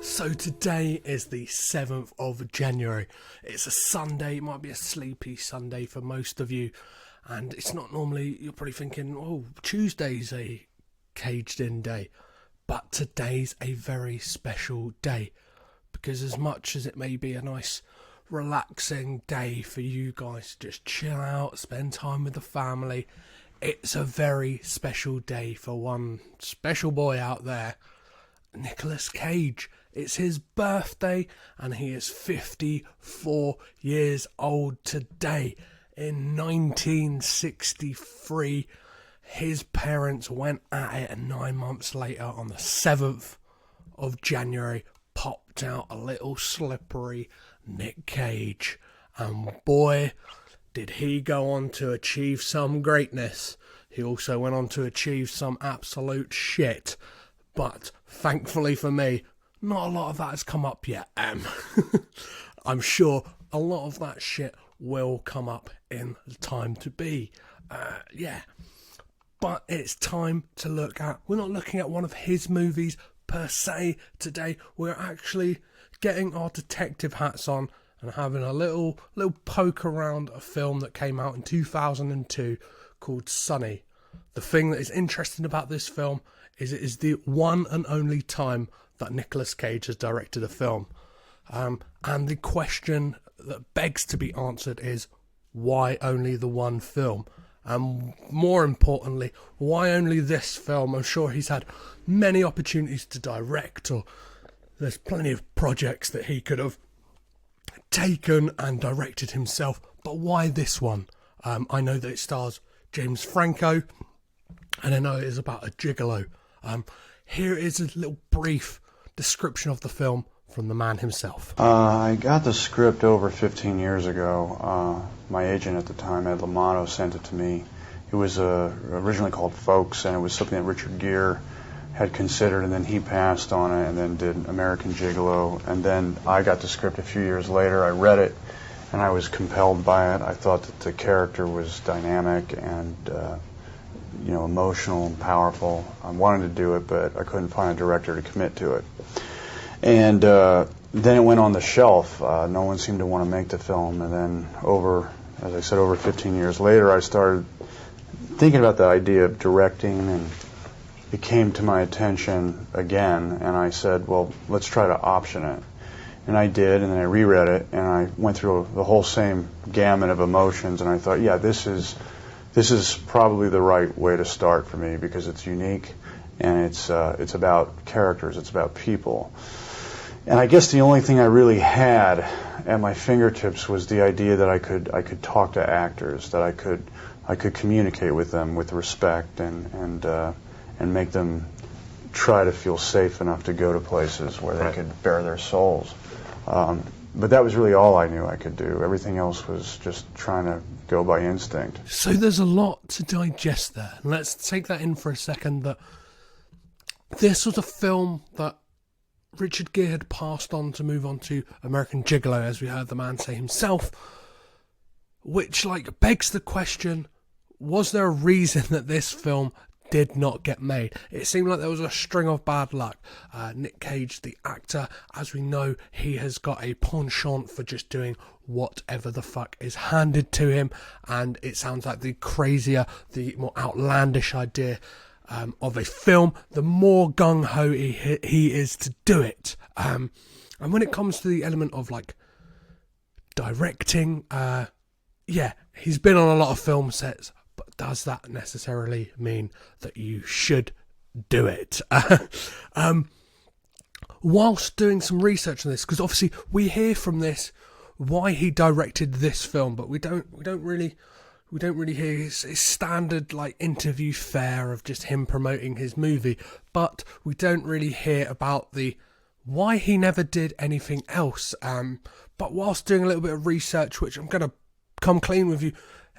So today is the 7th of January. It's a Sunday. It might be a sleepy Sunday for most of you. And it's not normally, you're probably thinking, oh, Tuesday's a caged in day. But today's a very special day. Because as much as it may be a nice relaxing day for you guys to just chill out, spend time with the family, it's a very special day for one special boy out there, Nic Cage. It's his birthday and he is 54 years old today. In 1963, his parents went at it, and 9 months later, on the 7th of January, popped out a little slippery Nic Cage. And boy, did he go on to achieve some greatness. He also went on to achieve some absolute shit. But thankfully for me, not a lot of that has come up yet. I'm sure a lot of that shit will come up in the time to be. But it's time to look at, we're not looking at one of his movies per se today. We're actually getting our detective hats on and having a little poke around a film that came out in 2002 called Sonny. The thing that is interesting about this film is it is the one and only time that Nic Cage has directed a film. And the question that begs to be answered is, why only the one film? And more importantly, why only this film? I'm sure he's had many opportunities to direct, or there's plenty of projects that he could have taken and directed himself, but why this one? I know that it stars James Franco, and I know it is about a gigolo. Here is a little brief description of the film from the man himself. I got the script over 15 years ago. My agent at the time, Ed Lamato, sent it to me. It was originally called Folks, and it was something that Richard Gere had considered, and then he passed on it and then did American Gigolo. And then I got the script a few years later. I read it, and I was compelled by it. I thought that the character was dynamic and emotional and powerful. I wanted to do it, but I couldn't find a director to commit to it. And then it went on the shelf. No one seemed to want to make the film. And then over 15 years later, I started thinking about the idea of directing, and it came to my attention again. And I said, well, let's try to option it. And I did, and then I reread it, and I went through the whole same gamut of emotions. And I thought, yeah, this is probably the right way to start for me, because it's unique, and it's about characters, it's about people. And I guess the only thing I really had at my fingertips was the idea that I could talk to actors, that I could communicate with them with respect and make them try to feel safe enough to go to places where they could bare their souls. But that was really all I knew I could do. Everything else was just trying to go by instinct. So there's a lot to digest there. And let's take that in for a second, that this was a film that Richard Gere had passed on to move on to American Gigolo, as we heard the man say himself, which begs the question, was there a reason that this film did not get made? It seemed like there was a string of bad luck. Nic Cage, the actor, as we know, he has got a penchant for just doing whatever the fuck is handed to him, and it sounds like the crazier, the more outlandish idea of a film, the more gung-ho he is to do it. And when it comes to the element of directing, he's been on a lot of film sets, but does that necessarily mean that you should do it? Whilst doing some research on this, because obviously we hear from this why he directed this film, but we don't really hear his standard interview fare of just him promoting his movie, but we don't really hear about the why he never did anything else. But whilst doing a little bit of research, which I'm going to come clean with you,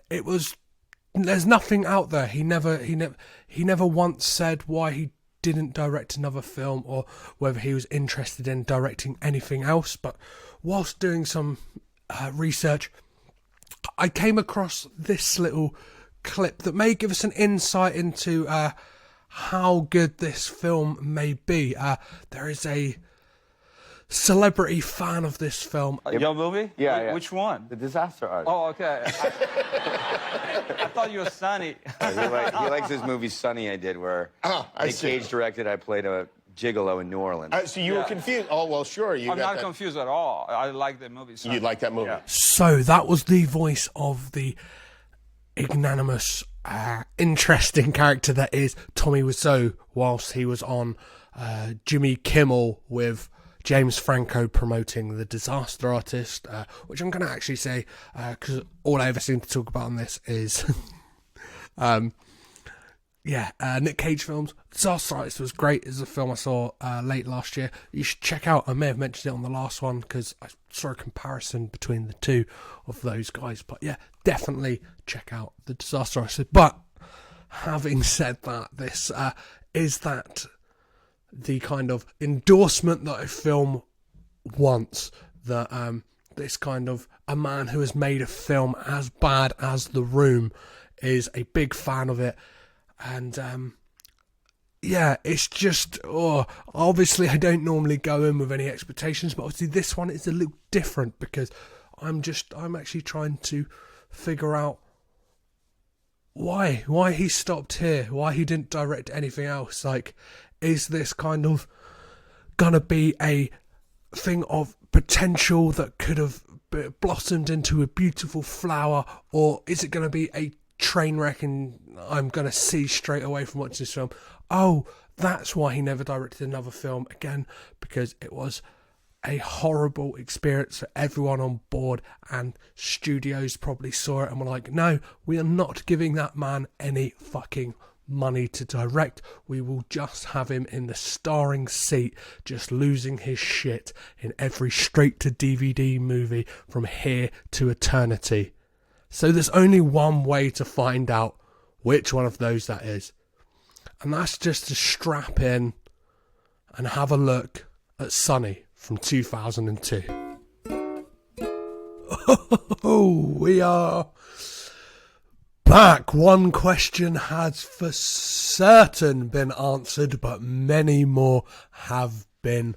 there's nothing out there. He never once said why he didn't direct another film or whether he was interested in directing anything else. But whilst doing some research, I came across this little clip that may give us an insight into how good this film may be. There is a celebrity fan of this film. Your movie? Yeah. Which one? The Disaster Artist. Oh, okay. I thought you were Sonny. He likes this movie Sonny I did where Nic Cage directed. I played a gigolo in New Orleans. So you were confused. Oh, well, sure. I'm not confused at all. I like the movie. You like that movie? Yeah. So that was the voice of the magnanimous, interesting character that is Tommy Wiseau, whilst he was on Jimmy Kimmel with James Franco promoting The Disaster Artist, which I'm going to actually say, because all I ever seem to talk about on this is Nic Cage films. Disaster Artist was great. It's a film I saw late last year. You should check out. I may have mentioned it on the last one because I saw a comparison between the two of those guys. But yeah, definitely check out The Disaster Artist. But having said that, this is that the kind of endorsement that a film wants, that this kind of a man who has made a film as bad as The Room is a big fan of it. And it's just, obviously I don't normally go in with any expectations, but obviously this one is a little different because I'm actually trying to figure out why he stopped here, why he didn't direct anything else. Like, is this kind of gonna be a thing of potential that could have blossomed into a beautiful flower, or is it gonna be a train wreck and I'm gonna see straight away from watching this film, oh, that's why he never directed another film again, because it was a horrible experience for everyone on board, and studios probably saw it and were like, no, we are not giving that man any fucking money to direct. We will just have him in the starring seat, just losing his shit in every straight to DVD movie from here to eternity. So there's only one way to find out which one of those that is, and that's just to strap in and have a look at Sonny from 2002. Oh, we are back. One question has for certain been answered, but many more have been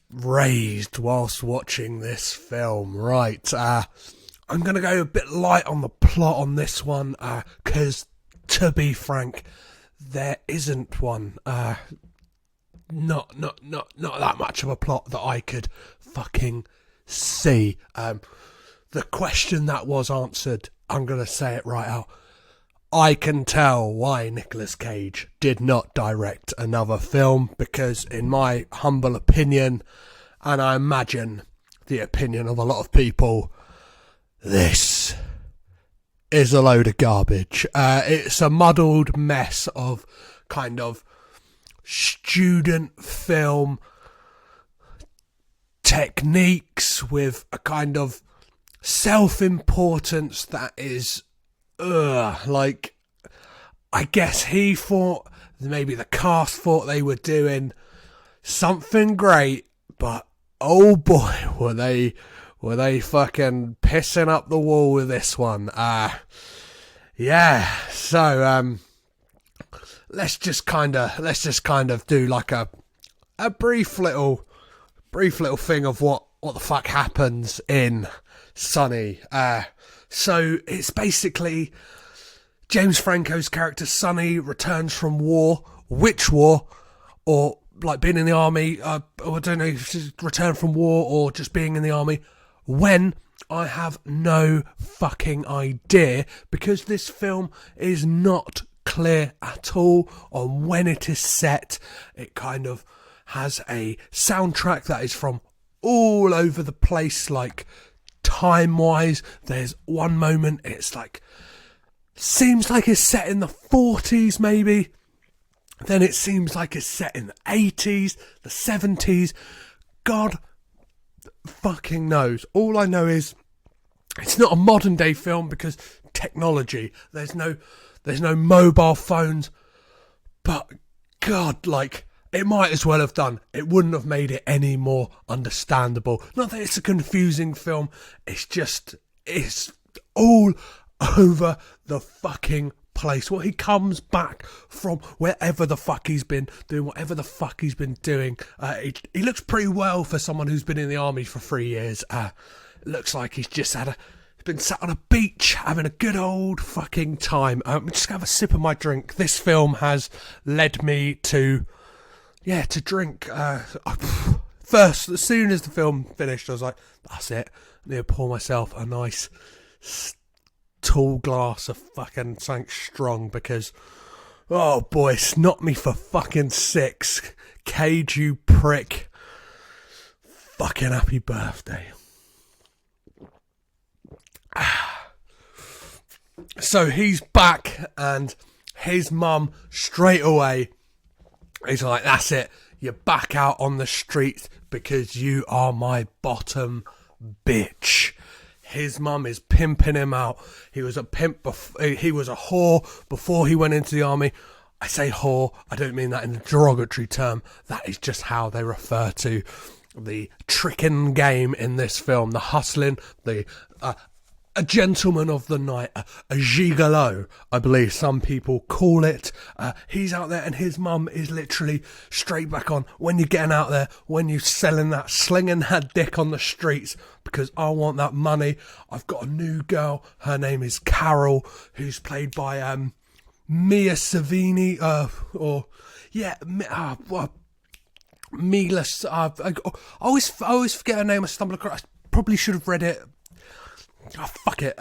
raised whilst watching this film. Right, I'm going to go a bit light on the plot on this one, because, to be frank, there isn't one. Not that much of a plot that I could fucking see. The question that was answered, I'm going to say it right out. I can tell why Nicolas Cage did not direct another film, because in my humble opinion, and I imagine the opinion of a lot of people, this is a load of garbage. It's a muddled mess of kind of student film techniques with a kind of self-importance that is, like, I guess he thought, maybe the cast thought they were doing something great, but oh boy, were they fucking pissing up the wall with this one. So let's just kind of do like a brief little thing of what the fuck happens in Sonny. So it's basically James Franco's character Sonny returns from war. Which war? Or like being in the army, I don't know if it's return from war or just being in the army. When? I have no fucking idea, because this film is not clear at all on when it is set. It kind of has a soundtrack that is from all over the place, like time-wise. There's one moment it's like, seems like it's set in the 40s maybe. Then it seems like it's set in the 80s, the 70s. God fucking knows. All I know is it's not a modern day film because technology. There's no mobile phones. But God, like, it might as well have done. It wouldn't have made it any more understandable. Not that it's a confusing film. It's all over the fucking place. Well, he comes back from wherever the fuck he's been doing, whatever the fuck he's been doing. He looks pretty well for someone who's been in the army for 3 years. Looks like he's just been sat on a beach having a good old fucking time. I'm just gonna have a sip of my drink. This film has led me to drink. First, as soon as the film finished, I was like, that's it. I need to pour myself a nice tall glass of fucking something strong because, oh boy, it's knocked me for fucking 6. Cage, you prick. Fucking happy birthday. So he's back and his mum straight away is like, that's it. You're back out on the streets because you are my bottom bitch. His mum is pimping him out. He was a pimp. He was a whore before he went into the army. I say whore. I don't mean that in a derogatory term. That is just how they refer to the tricking game in this film. The hustling, a gentleman of the night, a gigolo, I believe some people call it. He's out there and his mum is literally straight back on. When you're getting out there, when you're slinging that dick on the streets, because I want that money. I've got a new girl. Her name is Carol, who's played by Mia Savini, Mila. I always forget her name. I stumble across. I probably should have read it. Oh, fuck it.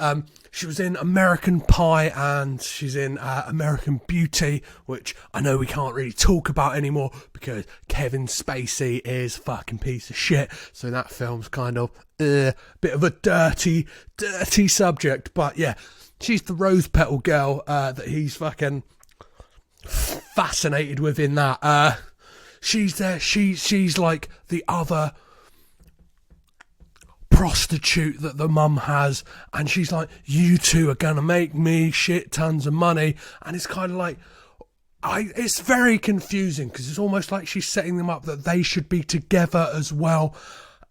She was in American Pie and she's in American Beauty, which I know we can't really talk about anymore because Kevin Spacey is a fucking piece of shit. So that film's kind of a bit of a dirty subject. But yeah, she's the rose petal girl that he's fucking fascinated with in that. She's there. She's like the other prostitute that the mum has, and she's like, you two are gonna make me shit tons of money. And it's kind of like, it's very confusing because it's almost like she's setting them up that they should be together as well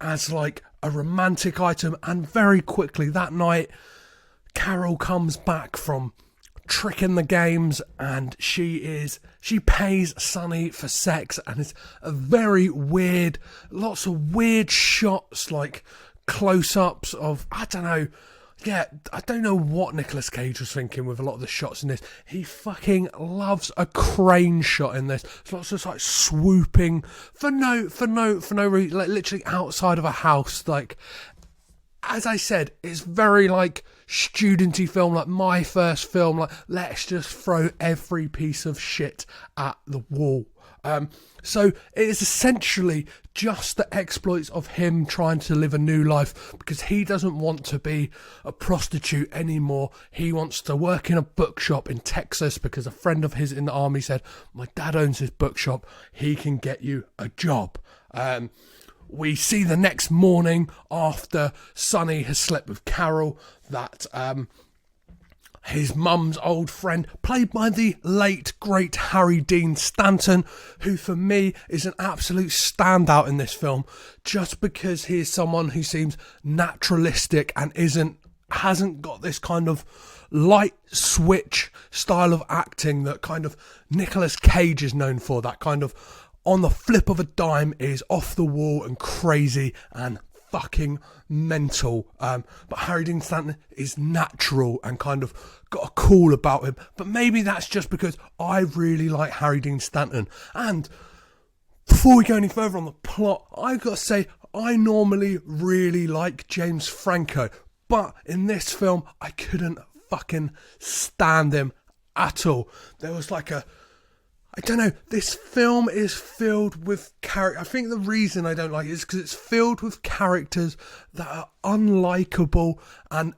as like a romantic item. And very quickly that night, Carol comes back from tricking the games and she pays Sonny for sex, and it's a very weird, lots of weird shots, like close-ups of, I don't know what Nicolas Cage was thinking with a lot of the shots in this. He fucking loves a crane shot in this. It's lots of like swooping for no reason, like literally outside of a house. Like, as I said, it's very like studenty film, like my first film, like let's just throw every piece of shit at the wall. So it is essentially just the exploits of him trying to live a new life because he doesn't want to be a prostitute anymore. He wants to work in a bookshop in Texas because a friend of his in the army said, my dad owns his bookshop, he can get you a job. We see the next morning after Sonny has slept with Carol that his mum's old friend, played by the late, great Harry Dean Stanton, who for me is an absolute standout in this film, just because he is someone who seems naturalistic and hasn't got this kind of light switch style of acting that kind of Nicolas Cage is known for. That kind of on the flip of a dime is off the wall and crazy and fucking mental. But Harry Dean Stanton is natural and kind of got a cool about him. But maybe that's just because I really like Harry Dean Stanton. And before we go any further on the plot, I've got to say, I normally really like James Franco, but in this film, I couldn't fucking stand him at all. There was like I don't know, this film is filled with I think the reason I don't like it is because it's filled with characters that are unlikable and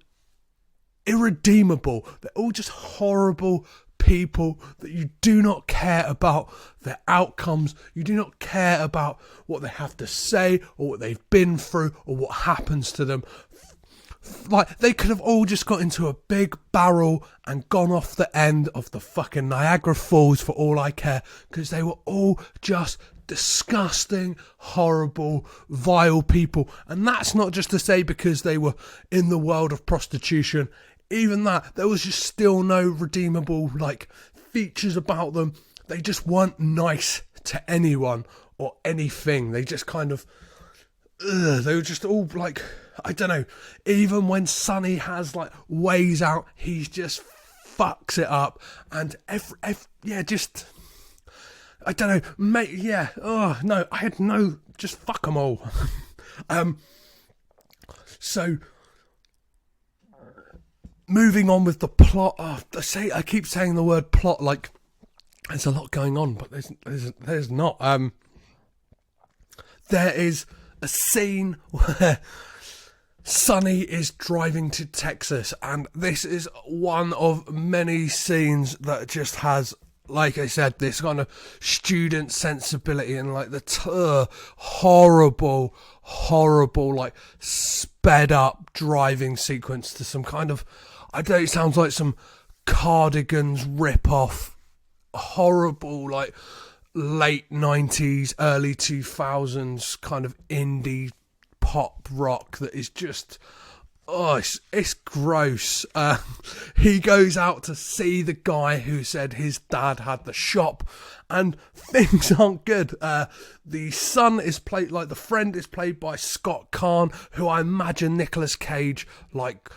irredeemable. They're all just horrible people that you do not care about their outcomes. You do not care about what they have to say or what they've been through or what happens to them. Like, they could have all just got into a big barrel and gone off the end of the fucking Niagara Falls for all I care, because they were all just disgusting, horrible, vile people. And that's not just to say because they were in the world of prostitution. even that, there was just still no redeemable, like, features about them. They just weren't nice to anyone or anything. They just kind of, they were just all, like, I don't know. Even when Sonny has, like, ways out, he just fucks it up. And, just, I don't know, mate, yeah, oh, no, I had no, just fuck them all. So, moving on with the plot. I keep saying the word plot like there's a lot going on, but there's not. There is a scene where Sonny is driving to Texas, and this is one of many scenes that just has, like I said, this kind of student sensibility and like the horrible, like sped up driving sequence to some kind of, I don't know, it sounds like some Cardigans rip-off, horrible, like late 90s, early 2000s kind of indie pop rock that is just, it's gross. He goes out to see the guy who said his dad had the shop, and things aren't good. The son is played, like the friend is played by Scott Caan, who I imagine Nicolas Cage, like,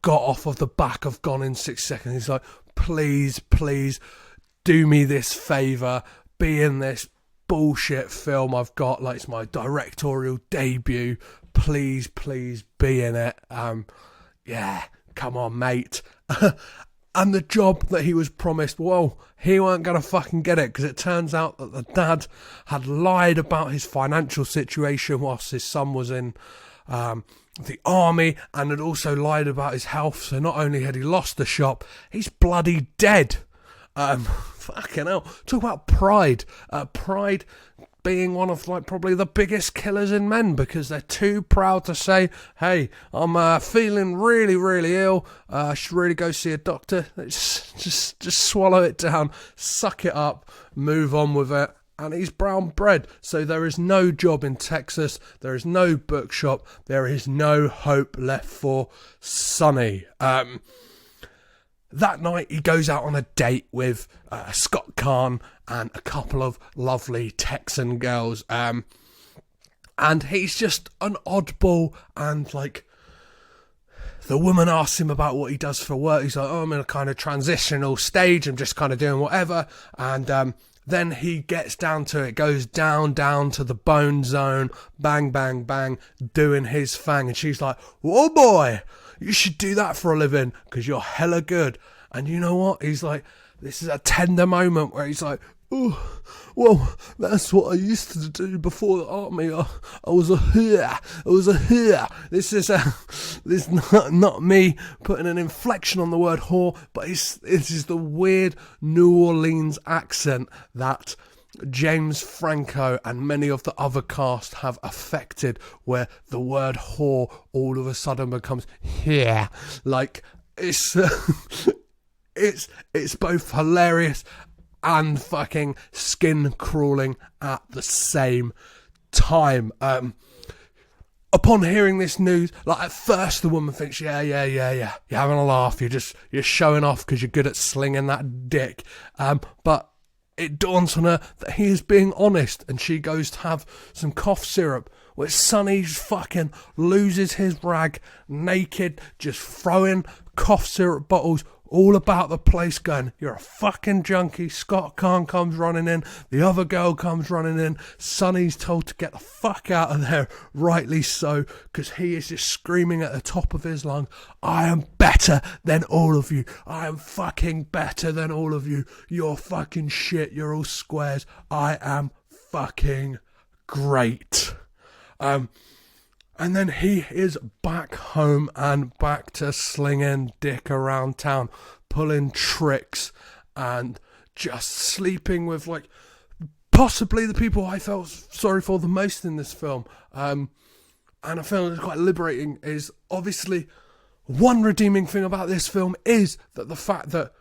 got off of the back of Gone in 6 Seconds. He's like, please, do me this favour, be in this bullshit film I've got, like, it's my directorial debut, please be in it. Yeah, come on, mate. And the job that he was promised, well, he weren't going to fucking get it, because it turns out that the dad had lied about his financial situation whilst his son was in the army, and had also lied about his health. So not only had he lost the shop, he's bloody dead. Fucking hell. Talk about pride. Pride being one of, like, probably the biggest killers in men, because they're too proud to say, hey, I'm feeling really ill, I should really go see a doctor. Just swallow it down, suck it up, move on with it. And he's brown bread, so there is no job in Texas, there is no bookshop, there is no hope left for Sonny. That night he goes out on a date with Scott Caan and a couple of lovely Texan girls, and he's just an oddball, and, like, the woman asks him about what he does for work. He's like, I'm in a kind of transitional stage, I'm just kind of doing whatever, and then he gets down to it, goes down to the bone zone, bang, doing his thing, and she's like, whoa boy, you should do that for a living, because you're hella good. And you know what? He's like, this is a tender moment where he's like, oh, well, that's what I used to do before the army. I was a whore. This is not me putting an inflection on the word whore, but this is the weird New Orleans accent that James Franco and many of the other cast have affected, where the word whore all of a sudden becomes here. Like, it's it's both hilarious and fucking skin crawling at the same time. Upon hearing this news, like, at first the woman thinks, yeah, you're having a laugh, you're showing off because you're good at slinging that dick. But it dawns on her that he is being honest, and she goes to have some cough syrup, where Sonny fucking loses his rag, naked, just throwing cough syrup bottles all about the place, going, you're a fucking junkie. Scott Caan comes running in, the other girl comes running in, Sonny's told to get the fuck out of there, rightly so, because he is just screaming at the top of his lungs, I am better than all of you, I am fucking better than all of you, you're fucking shit, you're all squares, I am fucking great. And then he is back home and back to slinging dick around town, pulling tricks, and just sleeping with, like, possibly the people I felt sorry for the most in this film. And I found it quite liberating. Is obviously one redeeming thing about this film is that the fact that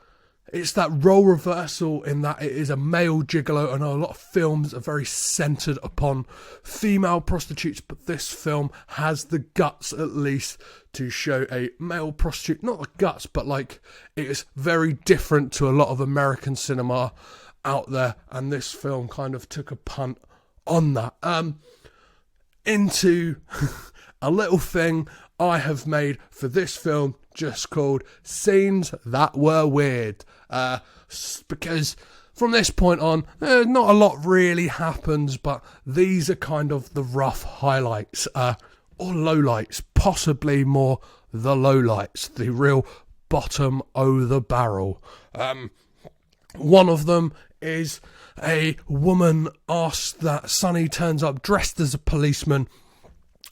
it's that role reversal in that it is a male gigolo. I know a lot of films are very centred upon female prostitutes, but this film has the guts, at least, to show a male prostitute. Not the guts, but like, it is very different to a lot of American cinema out there, and this film kind of took a punt on that. Into a little thing I have made for this film, just called Scenes That Were Weird. Because from this point on, not a lot really happens, but these are kind of the rough highlights, or lowlights, possibly more the lowlights, the real bottom o' the barrel. One of them is a woman asks that Sonny turns up dressed as a policeman,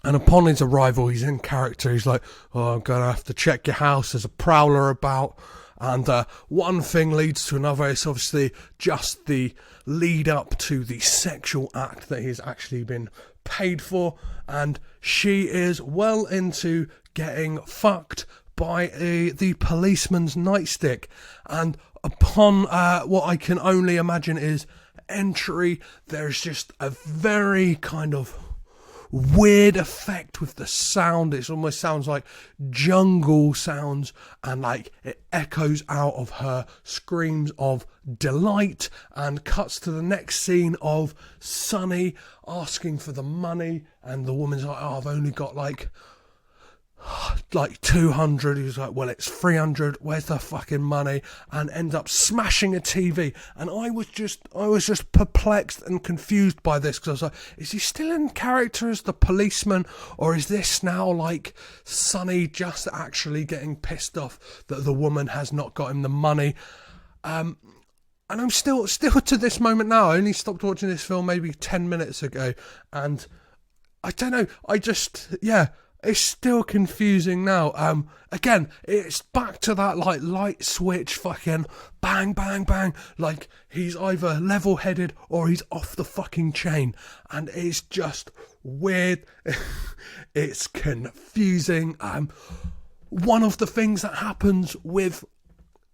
and upon his arrival, he's in character. He's like, "Oh, I'm going to have to check your house. There's a prowler about." And one thing leads to another. It's obviously just the lead up to the sexual act that he's actually been paid for. And she is well into getting fucked by the policeman's nightstick. And upon what I can only imagine is entry, there's just a very kind of weird effect with the sound. It almost sounds like jungle sounds, and like it echoes out of her screams of delight, and cuts to the next scene of Sonny asking for the money, and the woman's like, "Oh, I've only got like 200. He's like, "Well, it's 300. Where's the fucking money?" And ends up smashing a TV. And I was just perplexed and confused by this, because I was like, is he still in character as the policeman, or is this now like Sonny just actually getting pissed off that the woman has not got him the money? And I'm still to this moment now. I only stopped watching this film maybe 10 minutes ago, and I don't know. It's still confusing now. Again, it's back to that like light switch fucking bang, bang, bang. Like he's either level-headed or he's off the fucking chain. And it's just weird. It's confusing. One of the things that happens with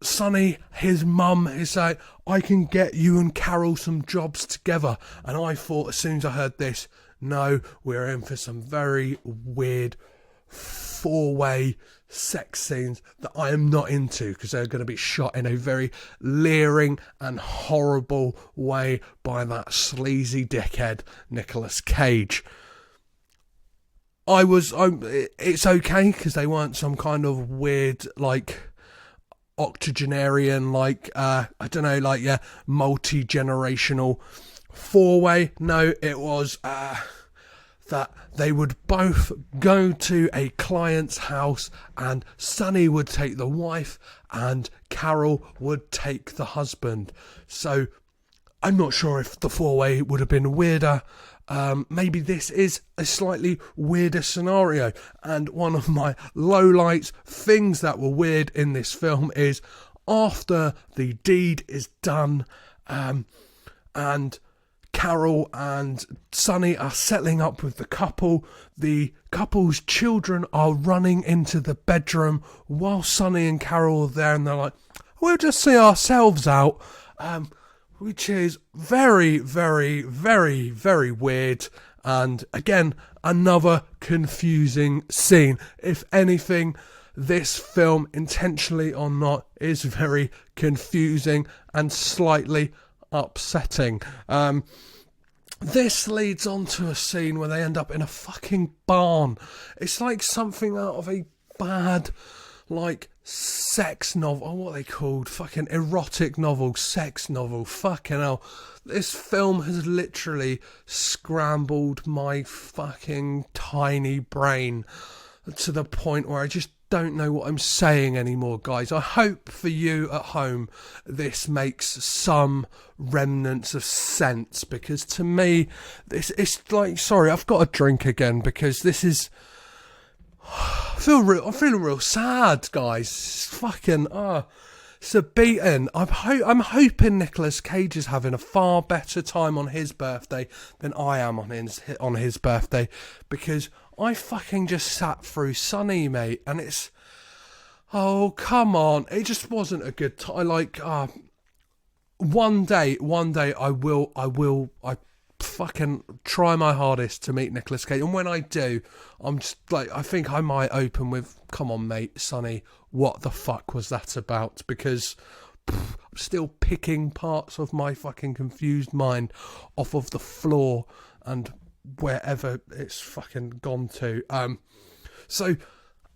Sonny, his mum, is like, "I can get you and Carol some jobs together." And I thought, as soon as I heard this, no, we're in for some very weird four-way sex scenes that I am not into, because they're going to be shot in a very leering and horrible way by that sleazy dickhead Nicolas Cage. It's okay, because they weren't some kind of weird, like, octogenarian, like, I don't know, like, yeah, multi-generational four-way. No, it was that they would both go to a client's house, and Sonny would take the wife and Carol would take the husband. So I'm not sure if the four-way would have been weirder. Maybe this is a slightly weirder scenario. And one of my lowlights, things that were weird in this film, is after the deed is done, and Carol and Sonny are settling up with the couple. The couple's children are running into the bedroom while Sonny and Carol are there, and they're like, "We'll just see ourselves out," which is very, very, very, very weird. And again, another confusing scene. If anything, this film, intentionally or not, is very confusing and slightly upsetting. This leads on to a scene where they end up in a fucking barn. It's like something out of a bad, like, sex novel, or what are they called? Fucking erotic novel, sex novel. Fucking hell. This film has literally scrambled my fucking tiny brain to the point where I just don't know what I'm saying anymore, guys. I hope for you at home this makes some remnants of sense, because to me, it's like, sorry, I've got a drink again, because this is, I'm feeling real sad, guys. It's fucking, it's a beating. I'm hoping Nicolas Cage is having a far better time on his birthday than I am on his birthday, because I fucking just sat through Sonny, mate, and it's, Oh, come on. It just wasn't a good time. Like, one day I fucking try my hardest to meet Nicolas Cage. And when I do, I'm just like, I think I might open with, come on, mate, Sonny, what the fuck was that about? Because I'm still picking parts of my fucking confused mind off of the floor and wherever it's fucking gone to. So,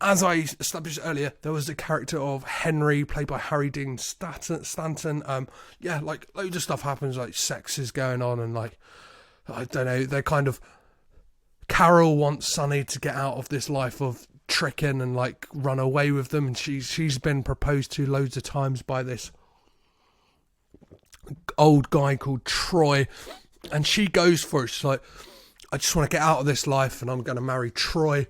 as I established earlier, there was the character of Henry, played by Harry Dean Stanton. Yeah, like, loads of stuff happens, like, sex is going on, and, like, I don't know, they're kind of... Carol wants Sonny to get out of this life of tricking and, like, run away with them, and she's been proposed to loads of times by this old guy called Troy, and she goes for it. She's like, I just want to get out of this life, and I'm going to marry Troy.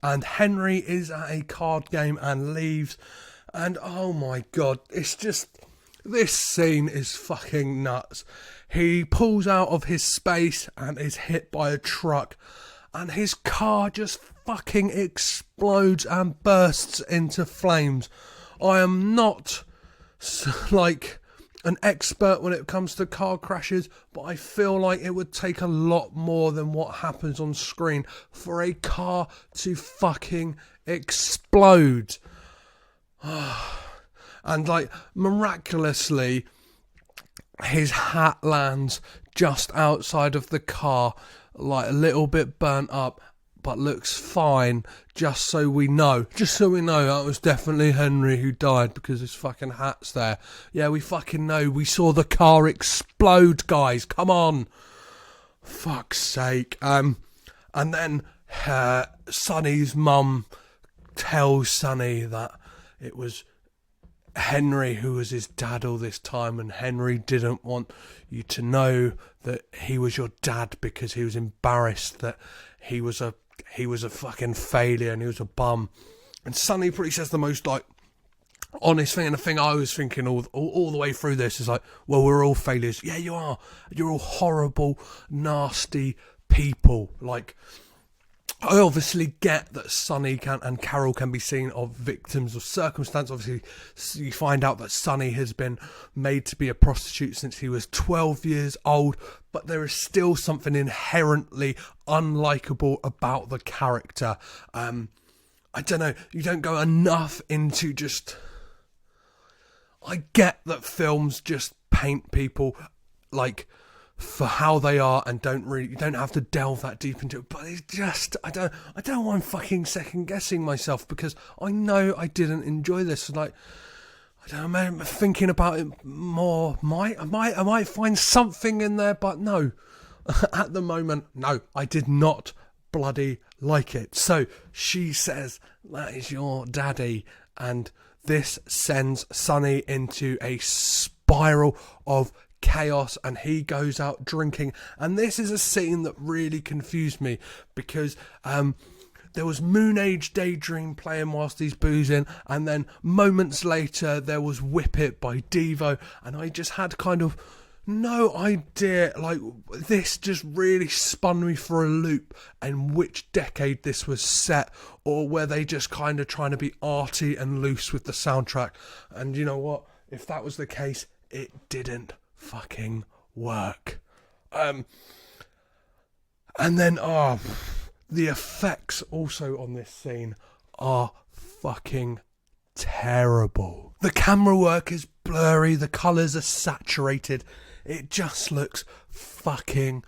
And Henry is at a card game and leaves. And oh my God, it's just... This scene is fucking nuts. He pulls out of his space and is hit by a truck. And his car just fucking explodes and bursts into flames. I am not, like, an expert when it comes to car crashes, but I feel like it would take a lot more than what happens on screen for a car to fucking explode. And, like, miraculously, his hat lands just outside of the car, like a little bit burnt up, but looks fine, just so we know that was definitely Henry who died, because his fucking hat's there. Yeah, we fucking know. We saw the car explode, guys. Come on. Fuck's sake. And then Sonny's mum tells Sonny that it was Henry who was his dad all this time, and Henry didn't want you to know that he was your dad because he was embarrassed that he was a fucking failure and he was a bum. And Sonny pretty says the most, like, honest thing, and the thing I was thinking all the way through this is like, well, we're all failures. Yeah, you are. You're all horrible, nasty people. Like, I obviously get that Sonny and Carol can be seen as victims of circumstance. Obviously, you find out that Sonny has been made to be a prostitute since he was 12 years old, but there is still something inherently unlikable about the character. I don't know, you don't go enough into just... I get that films just paint people, like, for how they are, and you don't have to delve that deep into it, but it's just, I don't want fucking second guessing myself, because I know I didn't enjoy this. Like, I don't know, I'm thinking about it more, I might find something in there, but no. At the moment, no, I did not bloody like it. So she says, that is your daddy, and this sends Sonny into a spiral of chaos, and he goes out drinking. And this is a scene that really confused me, because there was Moon Age Daydream playing whilst he's boozing, and then moments later there was Whip It by Devo, and I just had kind of no idea, like, this just really spun me for a loop, and which decade this was set, or were they just kind of trying to be arty and loose with the soundtrack. And you know what, if that was the case, it didn't fucking work. And then the effects also on this scene are fucking terrible. The camera work is blurry, the colours are saturated, it just looks fucking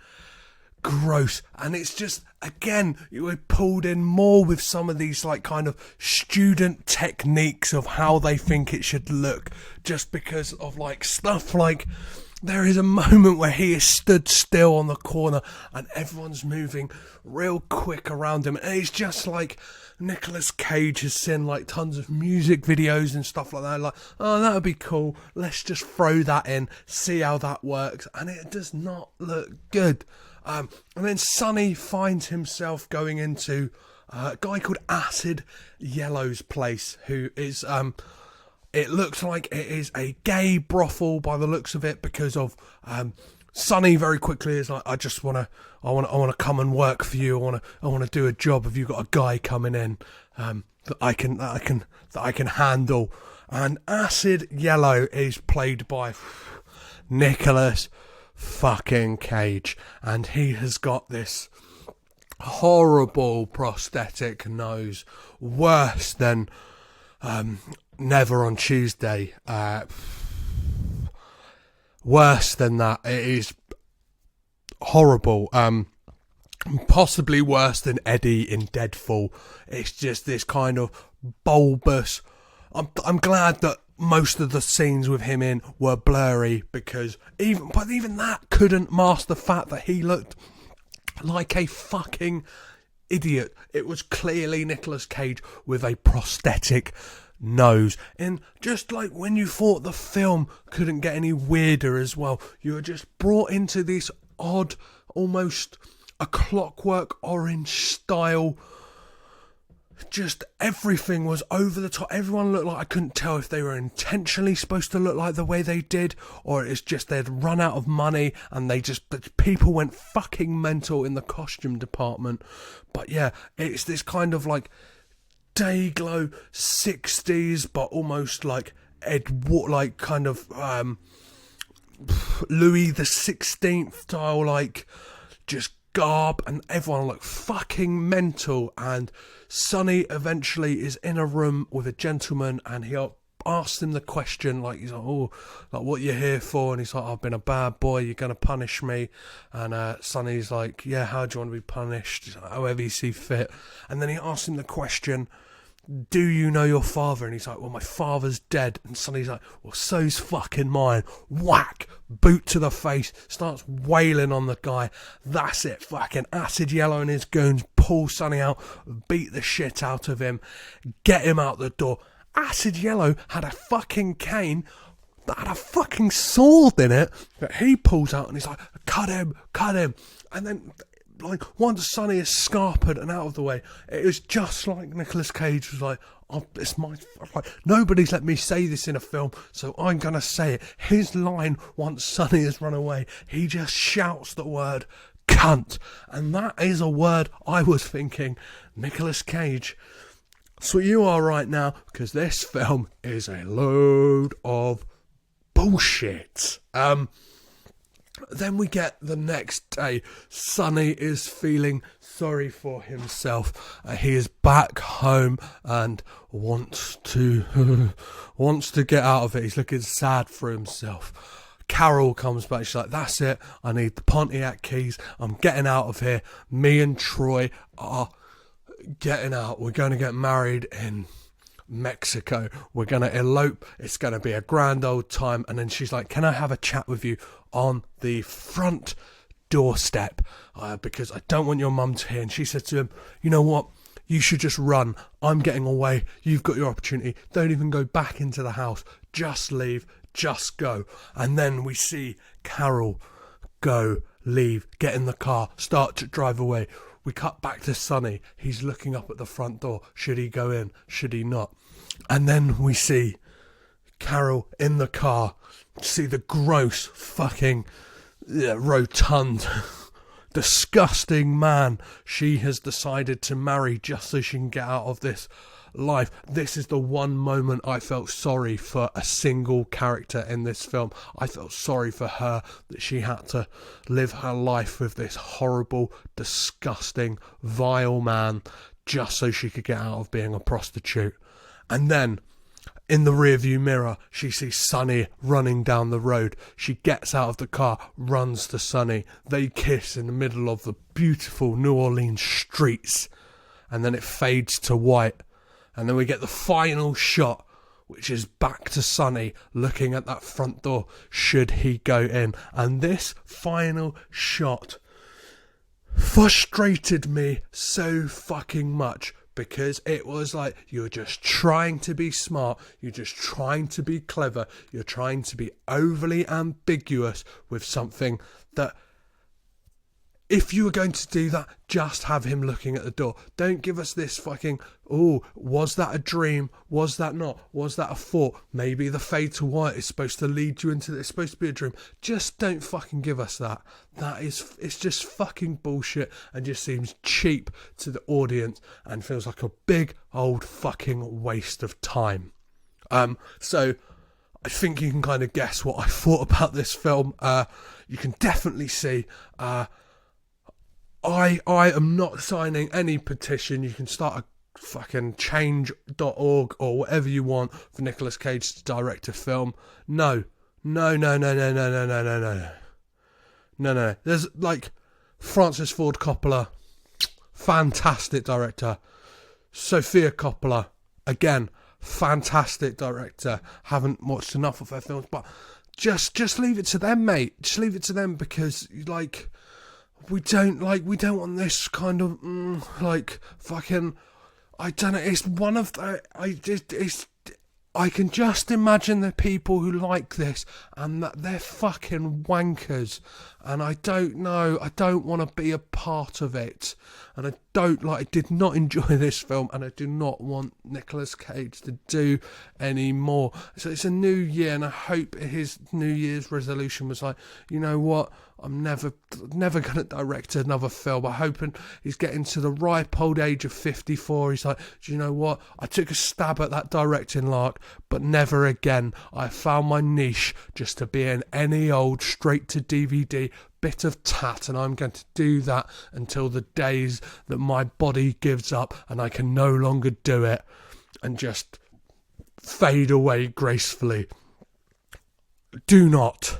gross. And it's just, again, you were pulled in more with some of these, like, kind of student techniques of how they think it should look, just because of, like, stuff like, there is a moment where he is stood still on the corner and everyone's moving real quick around him, and it's just like Nicolas Cage has seen, like, tons of music videos and stuff like that, like, oh, that would be cool, let's just throw that in, see how that works, and it does not look good. And then Sonny finds himself going into a guy called Acid Yellow's place, who is it looks like it is a gay brothel by the looks of it, because of Sonny very quickly is like, I want to come and work for you. I want to do a job. Have you got a guy coming in? that I can handle. And Acid Yellow is played by Nicolas fucking Cage, and he has got this horrible prosthetic nose, worse than Never on Tuesday. Worse than that. It is horrible. Possibly worse than Eddie in Deadfall. It's just this kind of bulbous. I'm glad that most of the scenes with him in were blurry, because even that couldn't mask the fact that he looked like a fucking idiot. It was clearly Nicolas Cage with a prosthetic nose. And just like when you thought the film couldn't get any weirder as well, you were just brought into this odd, almost a Clockwork Orange style. Just everything was over the top. Everyone looked like, I couldn't tell if they were intentionally supposed to look like the way they did, or it's just they'd run out of money and people went fucking mental in the costume department. But yeah, it's this kind of like Dayglow 60s, but almost like like kind of Louis the 16th style, like just garb, and everyone looked fucking mental. And Sonny eventually is in a room with a gentleman, and he asked him the question, like, he's like, oh, like, what you here for? And he's like, I've been a bad boy, you're gonna punish me? And Sonny's like, yeah, how do you want to be punished? He's like, however you see fit. And then he asked him the question, do you know your father? And he's like, well, my father's dead. And Sonny's like, well, so's fucking mine. Whack, boot to the face, starts wailing on the guy. That's it, fucking Acid Yellow and his goons pull Sonny out, beat the shit out of him, get him out the door. Acid Yellow had a fucking cane that had a fucking sword in it that he pulls out, and he's like, cut him. And then, like, once Sonny is scarpered and out of the way, it was just like Nicolas Cage was like, oh, it's my, like, nobody's let me say this in a film, so I'm gonna say it. His line, once Sonny has run away, he just shouts the word cunt, and that is a word I was thinking, Nicolas Cage, that's what you are right now, because this film is a load of bullshit. Then we get the next day. Sonny is feeling sorry for himself. He is back home and wants to get out of it. He's looking sad for himself. Carol comes back. She's like, that's it. I need the Pontiac keys. I'm getting out of here. Me and Troy are getting out. We're going to get married in Mexico. We're going to elope. It's going to be a grand old time. And then she's like, can I have a chat with you on the front doorstep? Because I don't want your mum to hear. And she said to him, you know what? You should just run. I'm getting away. You've got your opportunity. Don't even go back into the house. Just leave. Just go. And then we see Carol go, leave, get in the car, start to drive away. We cut back to Sonny. He's looking up at the front door. Should he go in? Should he not? And then we see Carol in the car. See the gross fucking rotund, disgusting man she has decided to marry just so she can get out of this life. This is the one moment I felt sorry for a single character in this film. I felt sorry for her, that she had to live her life with this horrible, disgusting, vile man just so she could get out of being a prostitute. And then in the rearview mirror, she sees Sonny running down the road. She gets out of the car, runs to Sonny. They kiss in the middle of the beautiful New Orleans streets. And then it fades to white. And then we get the final shot, which is back to Sonny looking at that front door. Should he go in? And this final shot frustrated me so fucking much, because it was like, you're just trying to be smart, you're just trying to be clever, you're trying to be overly ambiguous with something that if you were going to do that, just have him looking at the door. Don't give us this fucking, oh, was that a dream? Was that not? Was that a thought? Maybe the fade to white is supposed to lead you into this. It's supposed to be a dream. Just don't fucking give us that. It's just fucking bullshit and just seems cheap to the audience and feels like a big old fucking waste of time. So I think you can kind of guess what I thought about this film. You can definitely see, I am not signing any petition. You can start a fucking change.org or whatever you want for Nicolas Cage to direct a film. No. There's like Francis Ford Coppola, fantastic director. Sophia Coppola, again, fantastic director. Haven't watched enough of her films, but just leave it to them, mate. Just leave it to them, because like we don't want this kind of fucking, I don't know. It's one of the, I can just imagine the people who like this and that they're fucking wankers, and I don't know. I don't want to be a part of it, and I did not enjoy this film, and I do not want Nicolas Cage to do any more. So it's a new year, and I hope his New Year's resolution was like, you know what? I'm never going to direct another film. I'm hoping he's getting to the ripe old age of 54. He's like, do you know what? I took a stab at that directing lark, but never again. I found my niche just to be an any old straight to DVD bit of tat, and I'm going to do that until the days that my body gives up and I can no longer do it and just fade away gracefully. Do not,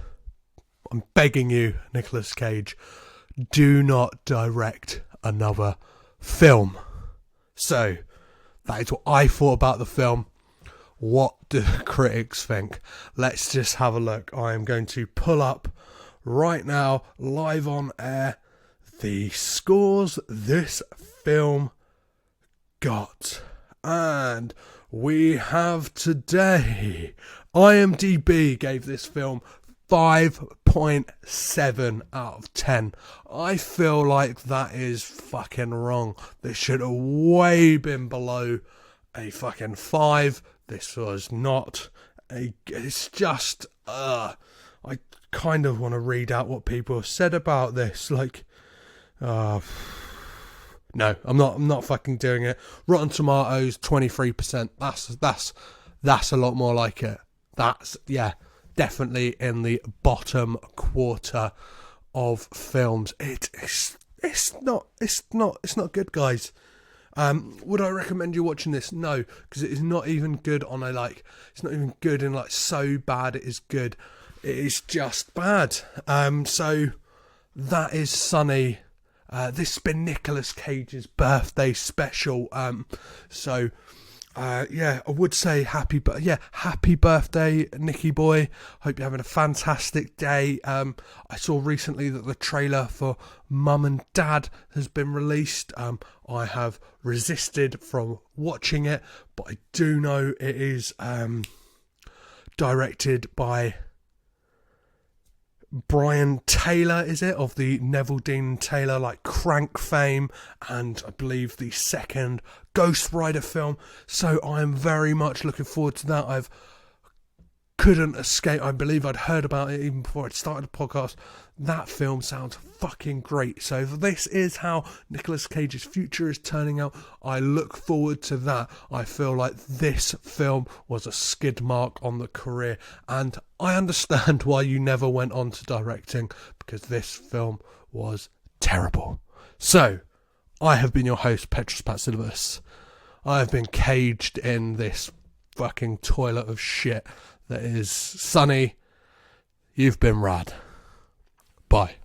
I'm begging you, Nicolas Cage, do not direct another film. So, that is what I thought about the film. What do the critics think? Let's just have a look. I am going to pull up right now, live on air, the scores this film got. And we have today, IMDb gave this film 5.7 out of 10. I feel like that is fucking wrong. This should have way been below a fucking 5. This was not it's just, I kind of want to read out what people have said about this. Like, no, I'm not fucking doing it. Rotten Tomatoes, 23%. That's a lot more like it. That's, yeah, definitely in the bottom quarter of films. It's not good, guys. Would I recommend you watching this? No, because it is not even good on a it's not even good in so bad it is good. It is just bad. So that is Sonny. This has been Nicolas Cage's birthday special. I would say happy birthday, Nicky Boy. Hope you're having a fantastic day. I saw recently that the trailer for Mum and Dad has been released. I have resisted from watching it, but I do know it is directed by Brian Taylor, is it, of the Neville Dean Taylor Crank fame, and I believe the second Ghost Rider film. So I am very much looking forward to that. Couldn't escape. I believe I'd heard about it even before I'd started the podcast. That film sounds fucking great. So if this is how Nicolas Cage's future is turning out, I look forward to that. I feel like this film was a skid mark on the career, and I understand why you never went on to directing, because this film was terrible. So I have been your host, Petros Patsilivus. I have been caged in this fucking toilet of shit that is Sonny. You've been rad. Bye.